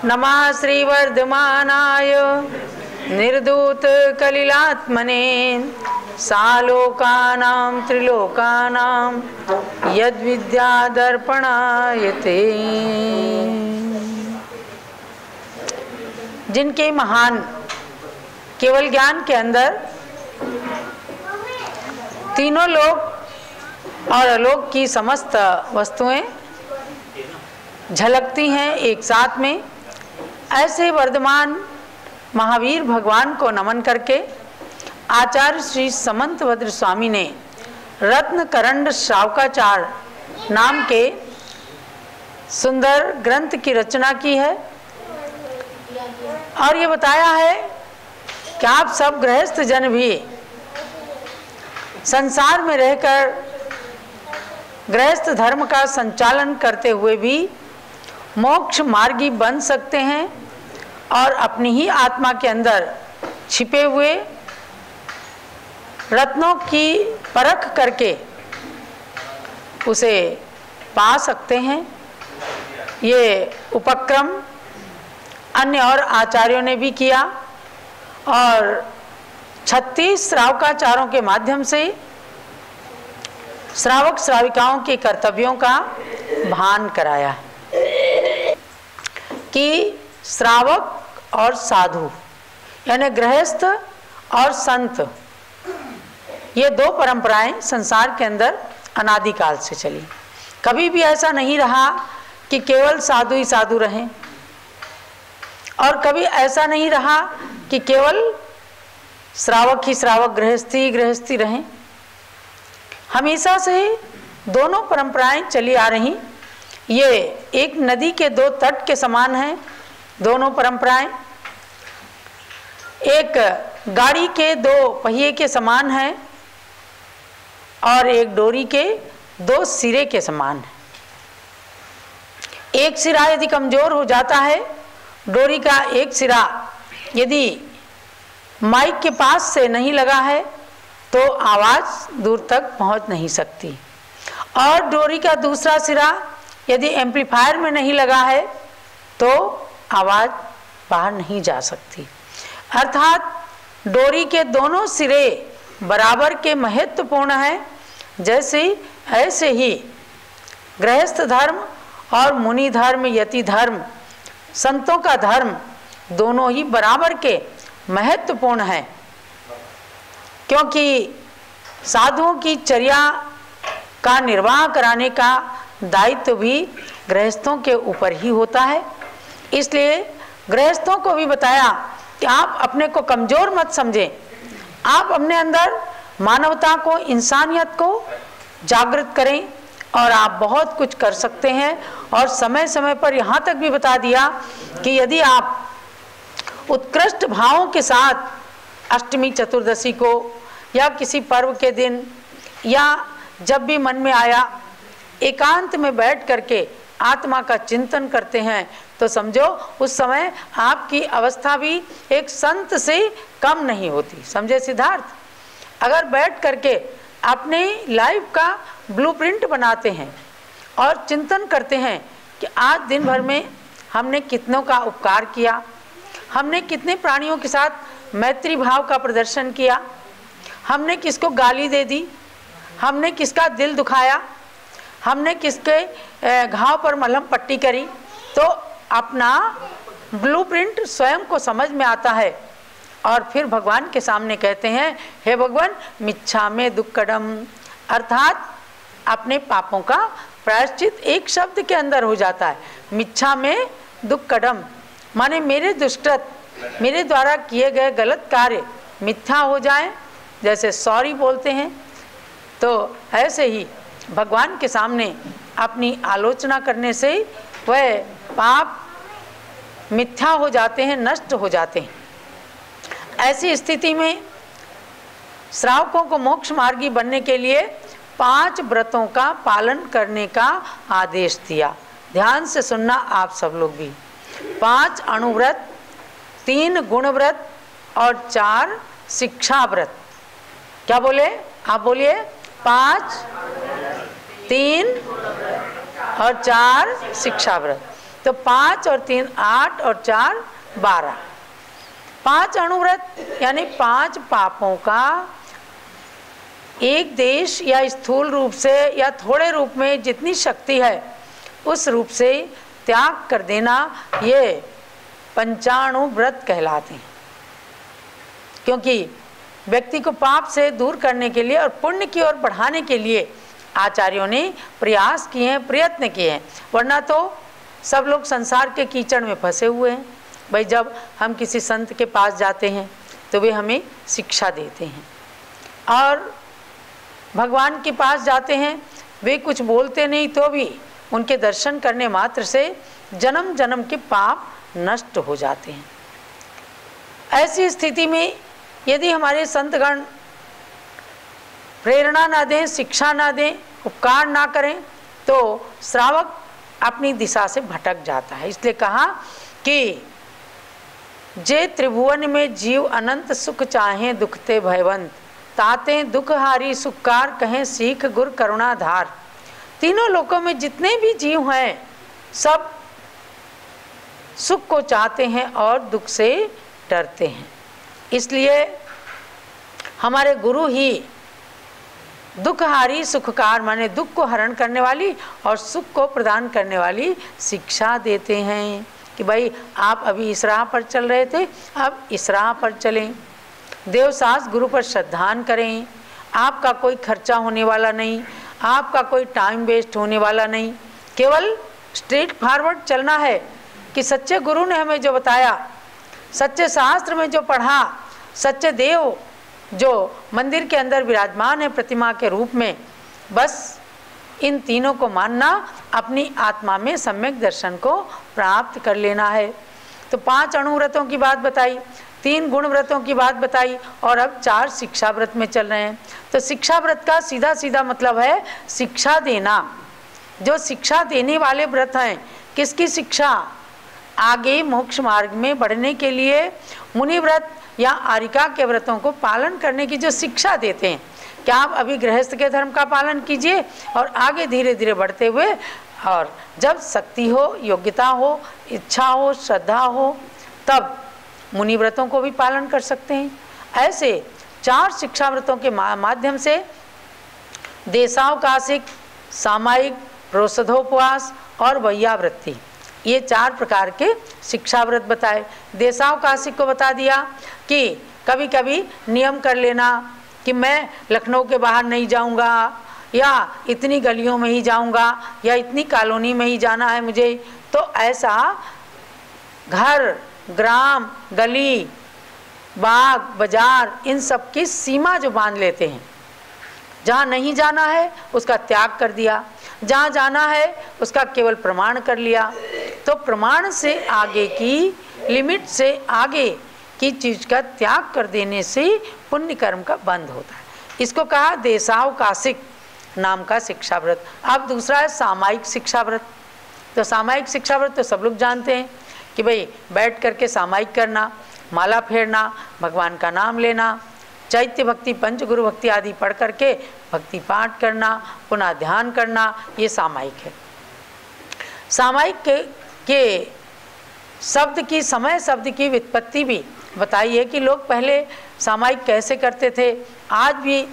नमः श्रीवर्धमानाय निर्दूत कलिलात्मने सालोकानां त्रिलोकानां यद्विद्यादर्पणायते। जिनके महान केवल ज्ञान के अंदर तीनों लोक और आलोक की समस्त वस्तुएं झलकती हैं एक साथ में, ऐसे वर्धमान महावीर भगवान को नमन करके आचार्य श्री समंतभद्र स्वामी ने रत्न करंड श्रावकाचार नाम के सुंदर ग्रंथ की रचना की है और ये बताया है कि आप सब गृहस्थ जन भी संसार में रहकर गृहस्थ धर्म का संचालन करते हुए भी मोक्ष मार्गी बन सकते हैं और अपनी ही आत्मा के अंदर छिपे हुए रत्नों की परख करके उसे पा सकते हैं। ये उपक्रम अन्य और आचार्यों ने भी किया और 36 श्रावकाचारों के माध्यम से श्रावक श्राविकाओं के कर्तव्यों का भान कराया है कि श्रावक और साधु यानी गृहस्थ और संत, ये दो परंपराएं संसार के अंदर अनादिकाल से चली। कभी भी ऐसा नहीं रहा कि केवल साधु ही साधु रहें और कभी ऐसा नहीं रहा कि केवल श्रावक ही श्रावक, गृहस्थी ही गृहस्थी रहें। हमेशा से दोनों परंपराएं चली आ रही। ये एक नदी के दो तट के समान हैं दोनों परंपराएं, एक गाड़ी के दो पहिए के समान है और एक डोरी के दो सिरे के समान है। एक सिरा यदि कमजोर हो जाता है, डोरी का एक सिरा यदि माइक के पास से नहीं लगा है तो आवाज़ दूर तक पहुंच नहीं सकती, और डोरी का दूसरा सिरा यदि एम्पलीफायर में नहीं लगा है तो आवाज़ बाहर नहीं जा सकती। अर्थात डोरी के दोनों सिरे बराबर के महत्वपूर्ण हैं। जैसे ऐसे ही गृहस्थ धर्म और मुनि धर्म, यति धर्म, संतों का धर्म दोनों ही बराबर के महत्वपूर्ण हैं, क्योंकि साधुओं की चर्या का निर्वाह कराने का दायित्व भी गृहस्थों के ऊपर ही होता है। इसलिए गृहस्थों को भी बताया कि आप अपने को कमज़ोर मत समझें, आप अपने अंदर मानवता को, इंसानियत को जागृत करें और आप बहुत कुछ कर सकते हैं। और समय समय पर यहाँ तक भी बता दिया कि यदि आप उत्कृष्ट भावों के साथ अष्टमी चतुर्दशी को या किसी पर्व के दिन या जब भी मन में आया एकांत में बैठ करके आत्मा का चिंतन करते हैं तो समझो उस समय आपकी अवस्था भी एक संत से कम नहीं होती। समझे सिद्धार्थ? अगर बैठ करके अपने लाइफ का ब्लूप्रिंट बनाते हैं और चिंतन करते हैं कि आज दिन भर में हमने कितनों का उपकार किया, हमने कितने प्राणियों के साथ मैत्री भाव का प्रदर्शन किया, हमने किसको गाली दे दी, हमने किसका दिल दुखाया, हमने किसके घाव पर मलहम पट्टी करी, तो अपना ब्लूप्रिंट स्वयं को समझ में आता है। और फिर भगवान के सामने कहते हैं, हे भगवान मिच्छामे दुक्कडम, अर्थात अपने पापों का प्रायश्चित एक शब्द के अंदर हो जाता है। मिच्छामे दुक्कडम माने मेरे दुष्कृत, मेरे द्वारा किए गए गलत कार्य मिथ्या हो जाएं, जैसे सॉरी बोलते हैं, तो ऐसे ही भगवान के सामने अपनी आलोचना करने से वह पाप मिथ्या हो जाते हैं, नष्ट हो जाते हैं। ऐसी स्थिति में श्रावकों को मोक्ष मार्गी बनने के लिए 5 व्रतों का पालन करने का आदेश दिया। ध्यान से सुनना आप सब लोग भी। 5 अणुव्रत, 3 गुण व्रत और 4 शिक्षा व्रत। क्या बोले? आप बोलिए। 5, 3 और 4 शिक्षा व्रत। तो 5 और 3 8 और 4 12। 5 अणुव्रत यानी 5 पापों का एक देश या स्थूल रूप से या थोड़े रूप में जितनी शक्ति है उस रूप से त्याग कर देना, ये पंचाणु व्रत कहलाते हैं। क्योंकि व्यक्ति को पाप से दूर करने के लिए और पुण्य की ओर बढ़ाने के लिए आचार्यों ने प्रयास किए हैं, प्रयत्न किए हैं, वरना तो सब लोग संसार के कीचड़ में फंसे हुए हैं। भाई जब हम किसी संत के पास जाते हैं तो वे हमें शिक्षा देते हैं, और भगवान के पास जाते हैं, वे कुछ बोलते नहीं तो भी उनके दर्शन करने मात्र से जन्म जन्म के पाप नष्ट हो जाते हैं। ऐसी स्थिति में यदि हमारे संतगण प्रेरणा ना दें, शिक्षा ना दें, उपकार ना करें, तो श्रावक अपनी दिशा से भटक जाता है। इसलिए कहा कि जे त्रिभुवन में जीव अनंत सुख चाहें दुखते भयवंत, ताते दुखहारी सुखकार कहें सीख गुर करुणाधार। तीनों लोकों में जितने भी जीव हैं सब सुख को चाहते हैं और दुख से डरते हैं। इसलिए हमारे गुरु ही दुखहारी सुखकार माने दुख को हरण करने वाली और सुख को प्रदान करने वाली शिक्षा देते हैं कि भाई आप अभी इस राह पर चल रहे थे, अब इस राह पर चलें, देवसास गुरु पर श्रद्धान करें, आपका कोई खर्चा होने वाला नहीं, आपका कोई टाइम वेस्ट होने वाला नहीं, केवल स्ट्रेट फॉरवर्ड चलना है कि सच्चे गुरु ने हमें जो बताया, सच्चे शास्त्र में जो पढ़ा, सच्चे देव जो मंदिर के अंदर विराजमान है प्रतिमा के रूप में, बस इन तीनों को मानना, अपनी आत्मा में सम्यक दर्शन को प्राप्त कर लेना है। तो 5 अणुव्रतों की बात बताई, 3 गुण व्रतों की बात बताई, और अब 4 शिक्षा व्रत में चल रहे हैं। तो शिक्षा व्रत का सीधा सीधा मतलब है शिक्षा देना। जो शिक्षा देने वाले व्रत हैं, किसकी शिक्षा? आगे मोक्ष मार्ग में बढ़ने के लिए मुनि व्रत या आरिका के व्रतों को पालन करने की जो शिक्षा देते हैं। क्या आप अभी गृहस्थ के धर्म का पालन कीजिए और आगे धीरे धीरे बढ़ते हुए, और जब शक्ति हो, योग्यता हो, इच्छा हो, श्रद्धा हो, तब मुनि व्रतों को भी पालन कर सकते हैं। ऐसे 4 शिक्षा व्रतों के माध्यम से देशावकाशिक, सामायिक, रोषधोपवास और वैयावृत्ति, ये 4 प्रकार के शिक्षा व्रत बताए। देशावकाशिक को बता दिया कि कभी कभी नियम कर लेना कि मैं लखनऊ के बाहर नहीं जाऊंगा, या इतनी गलियों में ही जाऊंगा, या इतनी कॉलोनी में ही जाना है मुझे। तो ऐसा घर, ग्राम, गली, बाग, बाजार, इन सब की सीमा जो बांध लेते हैं, जहाँ नहीं जाना है उसका त्याग कर दिया, जहाँ जाना है उसका केवल प्रमाण कर लिया। तो प्रमाण से आगे की, लिमिट से आगे की चीज़ का त्याग कर देने से पुण्य कर्म का बंद होता है। इसको कहा देशावकाशिक नाम का शिक्षा व्रत। अब दूसरा है सामायिक शिक्षा व्रत। तो सामायिक शिक्षा व्रत तो सब लोग जानते हैं कि भाई बैठ करके सामायिक करना, माला फेरना, भगवान का नाम लेना, चैत्य भक्ति, पंच गुरु भक्ति आदि पढ़ करके भक्ति पाठ करना, पुनः ध्यान करना, ये सामायिक है। सामायिक के शब्द की, समय शब्द की व्युत्पत्ति भी बताई है कि लोग पहले सामायिक कैसे करते थे, आज भी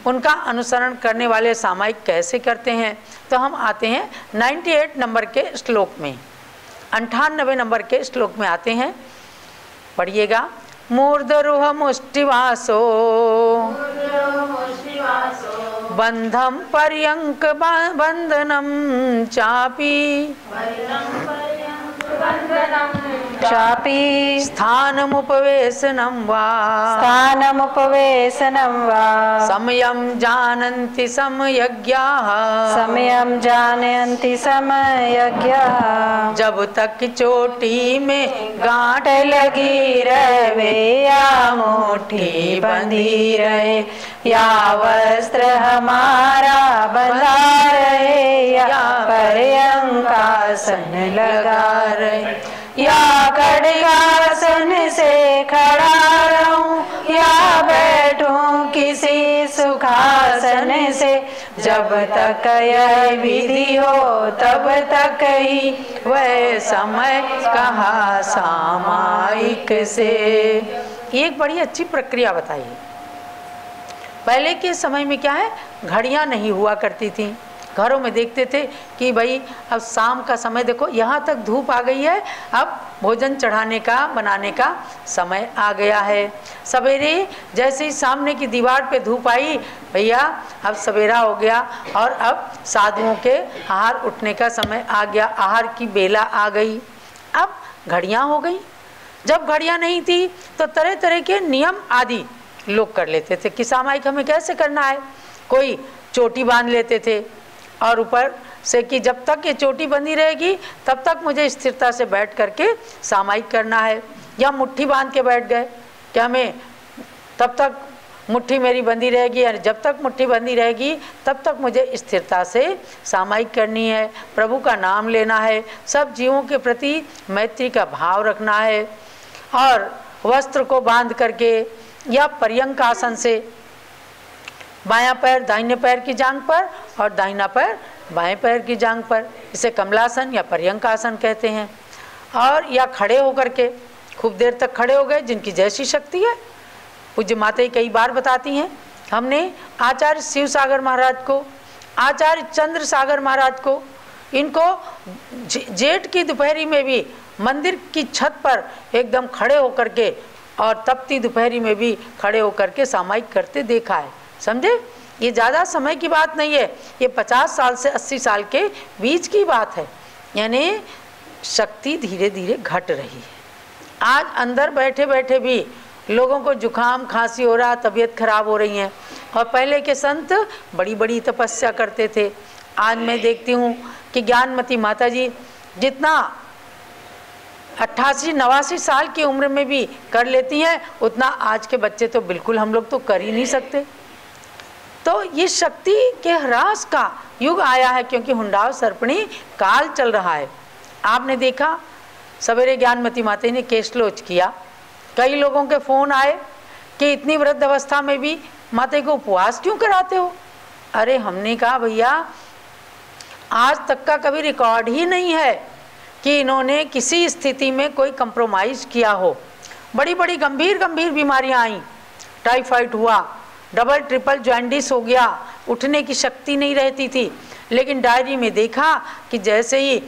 उनका अनुसरण करने वाले सामायिक कैसे करते हैं। तो हम आते हैं 98 नंबर के श्लोक में, 98 नंबर के श्लोक में आते हैं, पढ़िएगा। मूर्धरुह मुष्टिवासो बंधम पर्यंक बंधनम चापी स्थानमुपवेशनं वा समयं जानन्ति समयज्ञाः जब तक चोटी में गांठ लगी रहे या मुट्ठी बंधी रहे, या वस्त्र हमारा बंधा रहे, या पर्यंकासन लगा रहे, या खड्गासन से खड़ा रहूं, या बैठूं किसी सुखासन से, जब जब तक यह विधि हो तब तक ही वह समय कहा सामायिक से। एक बड़ी अच्छी प्रक्रिया बताई। पहले के समय में क्या है, घड़ियां नहीं हुआ करती थी। घरों में देखते थे कि भाई अब शाम का समय, देखो यहाँ तक धूप आ गई है, अब भोजन चढ़ाने का बनाने का समय आ गया है। सवेरे जैसे ही सामने की दीवार पे धूप आई, भैया अब सवेरा हो गया और अब साधुओं के आहार उठने का समय आ गया, आहार की बेला आ गई। अब घड़ियाँ हो गई। जब घड़ियाँ नहीं थी तो तरह तरह के नियम आदि लोग कर लेते थे कि सामायिक हमें कैसे करना है। कोई चोटी बांध लेते थे और ऊपर से कि जब तक ये चोटी बंधी रहेगी तब तक मुझे स्थिरता से बैठ करके सामायिक करना है, या मुट्ठी बांध के बैठ गए कि हमें तब तक मुट्ठी मेरी बंधी रहेगी, और जब तक मुट्ठी बंधी रहेगी तब तक मुझे स्थिरता से सामायिक करनी है, प्रभु का नाम लेना है, सब जीवों के प्रति मैत्री का भाव रखना है, और वस्त्र को बांध करके या पर्यंक आसन से बायां पैर दाहिने पैर की जांघ पर और दाहिना पैर बाएं पैर की जांघ पर, इसे कमलासन या पर्यंक आसन कहते हैं। और या खड़े होकर के खूब देर तक खड़े हो गए, जिनकी जैसी शक्ति है। पूज्य माता कई बार बताती हैं, हमने आचार्य शिव सागर महाराज को, आचार्य चंद्र सागर महाराज को, इनको जेठ की दोपहरी में भी मंदिर की छत पर एकदम खड़े होकर के और तपती दोपहरी में भी खड़े होकर के सामायिक करते देखा है। समझे, ये ज़्यादा समय की बात नहीं है, ये 50 साल से 80 साल के बीच की बात है। यानी शक्ति धीरे धीरे घट रही है। आज अंदर बैठे बैठे भी लोगों को जुकाम खांसी हो रहा, तबीयत खराब हो रही है। और पहले के संत बड़ी बड़ी तपस्या करते थे। आज मैं देखती हूँ कि ज्ञानमती माता जी जितना 88-89 साल की उम्र में भी कर लेती हैं, उतना आज के बच्चे तो बिल्कुल हम लोग तो कर ही नहीं सकते। तो ये शक्ति के ह्रास का युग आया है, क्योंकि हुंडाव सर्पणी काल चल रहा है। आपने देखा सवेरे ज्ञानमती माता ने केशलोच किया, कई लोगों के फ़ोन आए कि इतनी वृद्ध अवस्था में भी माता को उपवास क्यों कराते हो। अरे हमने कहा भैया आज तक का कभी रिकॉर्ड ही नहीं है कि इन्होंने किसी स्थिति में कोई कंप्रोमाइज़ किया हो। बड़ी बड़ी गंभीर गंभीर बीमारियां आई, टाइफाइड हुआ, डबल ट्रिपल जॉन्डिस हो गया, उठने की शक्ति नहीं रहती थी। लेकिन डायरी में देखा कि जैसे ही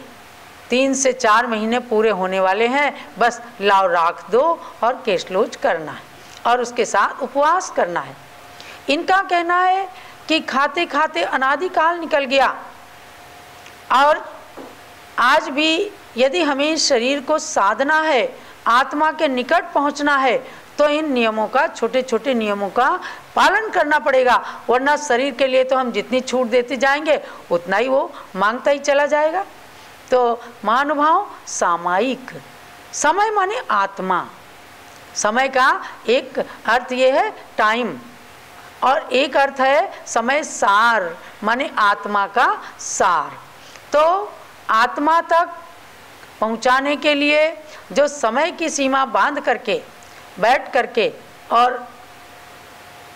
3 से 4 महीने पूरे होने वाले हैं, बस लाव राख दो और केशलोच करना है और उसके साथ उपवास करना है। इनका कहना है कि खाते खाते अनादिकाल निकल गया, और आज भी यदि हमें शरीर को साधना है, आत्मा के निकट पहुंचना है, तो इन नियमों का, छोटे छोटे नियमों का पालन करना पड़ेगा। वरना शरीर के लिए तो हम जितनी छूट देते जाएंगे उतना ही वो मांगता ही चला जाएगा। तो महानुभाव, सामायिक समय माने आत्मा। समय का एक अर्थ ये है टाइम, और एक अर्थ है समय सार माने आत्मा का सार। तो आत्मा तक पहुंचाने के लिए जो समय की सीमा बांध करके बैठ करके और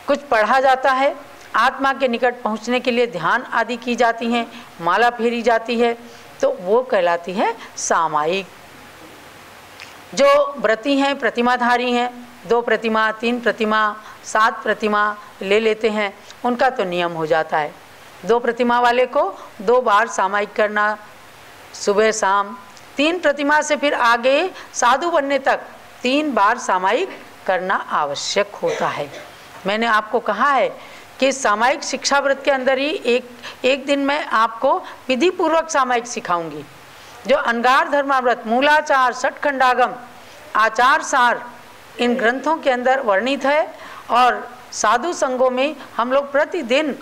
कुछ पढ़ा जाता है, आत्मा के निकट पहुंचने के लिए ध्यान आदि की जाती हैं, माला फेरी जाती है, तो वो कहलाती है सामायिक। जो व्रती हैं, प्रतिमाधारी हैं, 2 प्रतिमा 3 प्रतिमा 7 प्रतिमा ले लेते हैं, उनका तो नियम हो जाता है 2 प्रतिमा वाले को 2 बार सामायिक करना, सुबह शाम। 3 प्रतिमा से फिर आगे साधु बनने तक 3 बार सामायिक करना आवश्यक होता है। मैंने आपको कहा है कि सामायिक शिक्षा व्रत के अंदर ही एक दिन मैं आपको विधि पूर्वक सामायिक सिखाऊंगी। जो अंगार धर्माव्रत, मूलाचार, षटखंडागम, आचार सार इन ग्रंथों के अंदर वर्णित है, और साधु संघों में हम लोग प्रतिदिन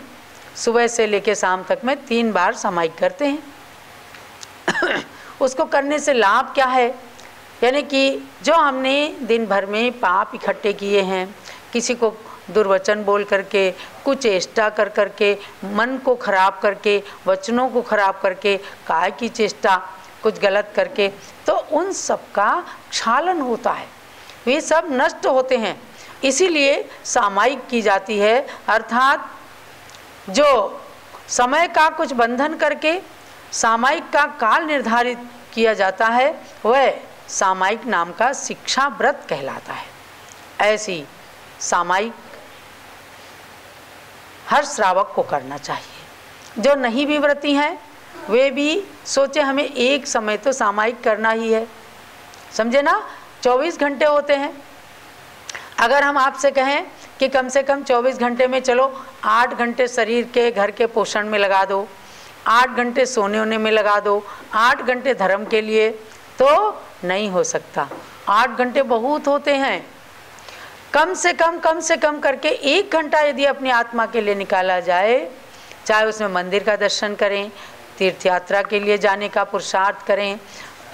सुबह से लेकर शाम तक में 3 बार सामायिक करते हैं। उसको करने से लाभ क्या है, यानी कि जो हमने दिन भर में पाप इकट्ठे किए हैं, किसी को दुर्वचन बोल करके, कुचेष्टा कर करके, मन को खराब करके, वचनों को खराब करके, काय की चेष्टा कुछ गलत करके, तो उन सब का क्षालन होता है, वे सब नष्ट होते हैं। इसीलिए सामायिक की जाती है, अर्थात जो समय का कुछ बंधन करके सामायिक का काल निर्धारित किया जाता है, वह सामायिक नाम का शिक्षा व्रत कहलाता है। ऐसी सामायिक हर श्रावक को करना चाहिए। जो नहीं भी व्रती हैं वे भी सोचे हमें एक समय तो सामायिक करना ही है, समझे ना। 24 घंटे होते हैं। अगर हम आपसे कहें कि कम से कम 24 घंटे में चलो 8 घंटे शरीर के घर के पोषण में लगा दो, 8 घंटे सोने होने में लगा दो, 8 घंटे धर्म के लिए, तो नहीं हो सकता। 8 घंटे बहुत होते हैं। कम से कम करके 1 घंटा यदि अपनी आत्मा के लिए निकाला जाए, चाहे उसमें मंदिर का दर्शन करें, तीर्थ यात्रा के लिए जाने का पुरुषार्थ करें,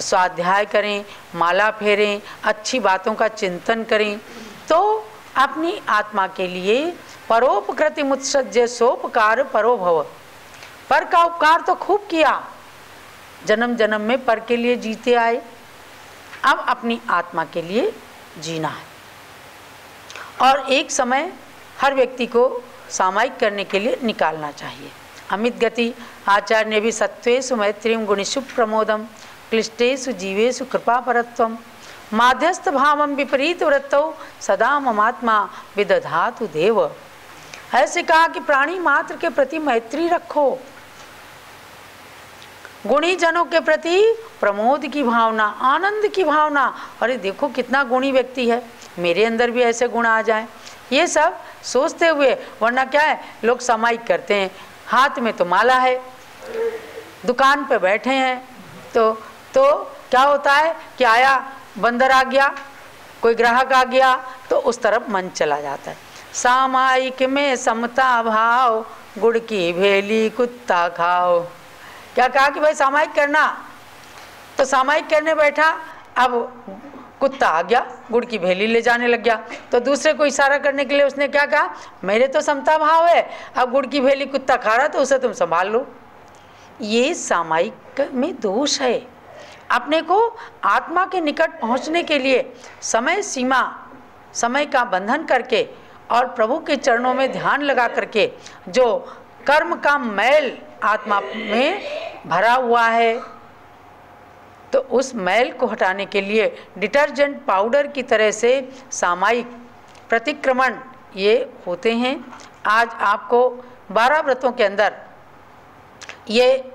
स्वाध्याय करें, माला फेरें, अच्छी बातों का चिंतन करें, तो अपनी आत्मा के लिए परोपकृति मुत्सज्य सोपकार परो भव। पर का उपकार तो खूब किया, जन्म जन्म में पर के लिए जीते आए, अब अपनी आत्मा के लिए जीना है। और एक समय हर व्यक्ति को सामायिक करने के लिए निकालना चाहिए। अमित गति आचार्य ने भी सत्वेषु मैत्रीम गुणेषु प्रमोदम क्लिष्टेषु जीवेषु कृपापरत्वम माध्यस्थ भावम विपरीत वृत्तौ सदा ममात्मा विदधातु देव। ऐसे कहा कि प्राणी मात्र के प्रति मैत्री रखो, गुणी जनों के प्रति प्रमोद की भावना, आनंद की भावना। अरे देखो कितना गुणी व्यक्ति है, मेरे अंदर भी ऐसे गुण आ जाएं, ये सब सोचते हुए। वरना क्या है, लोग सामायिक करते हैं, हाथ में तो माला है, दुकान पे बैठे हैं, तो क्या होता है कि आया बंदर आ गया, कोई ग्राहक आ गया, तो उस तरफ मन चला जाता है। सामायिक में समता भाव, गुड़ की भेली कुत्ता खाओ। क्या कहा कि भाई सामायिक करना, तो सामायिक करने बैठा, अब कुत्ता आ गया, गुड़ की भेली ले जाने लग गया, तो दूसरे को इशारा करने के लिए उसने क्या कहा, मेरे तो समता भाव है, अब गुड़ की भेली कुत्ता खा रहा तो उसे तुम संभाल लो। ये सामायिक में दोष है। अपने को आत्मा के निकट पहुंचने के लिए समय सीमा, समय का बंधन करके और प्रभु के चरणों में ध्यान लगा करके, जो कर्म का मैल आत्मा में भरा हुआ है, तो उस मैल को हटाने के लिए डिटर्जेंट पाउडर की तरह से सामायिक प्रतिक्रमण ये होते हैं। आज आपको 12 व्रतों के अंदर ये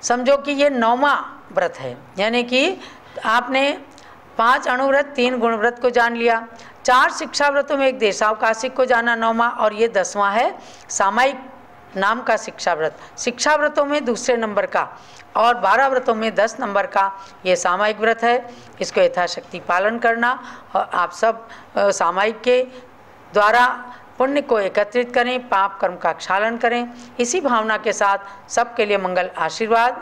समझो कि ये 9वां व्रत है, यानी कि आपने 5 अणुव्रत, 3 गुणव्रत को जान लिया, 4 शिक्षा व्रतों में एक देशावकाशिक को जाना 9वां, और ये 10वां है सामायिक नाम का शिक्षा व्रत। शिक्षा व्रतों में दूसरे नंबर का और 12 व्रतों में 10 नंबर का ये सामायिक व्रत है। इसको यथाशक्ति पालन करना, और आप सब सामायिक के द्वारा पुण्य को एकत्रित करें, पाप कर्म का क्षालन करें। इसी भावना के साथ सबके लिए मंगल आशीर्वाद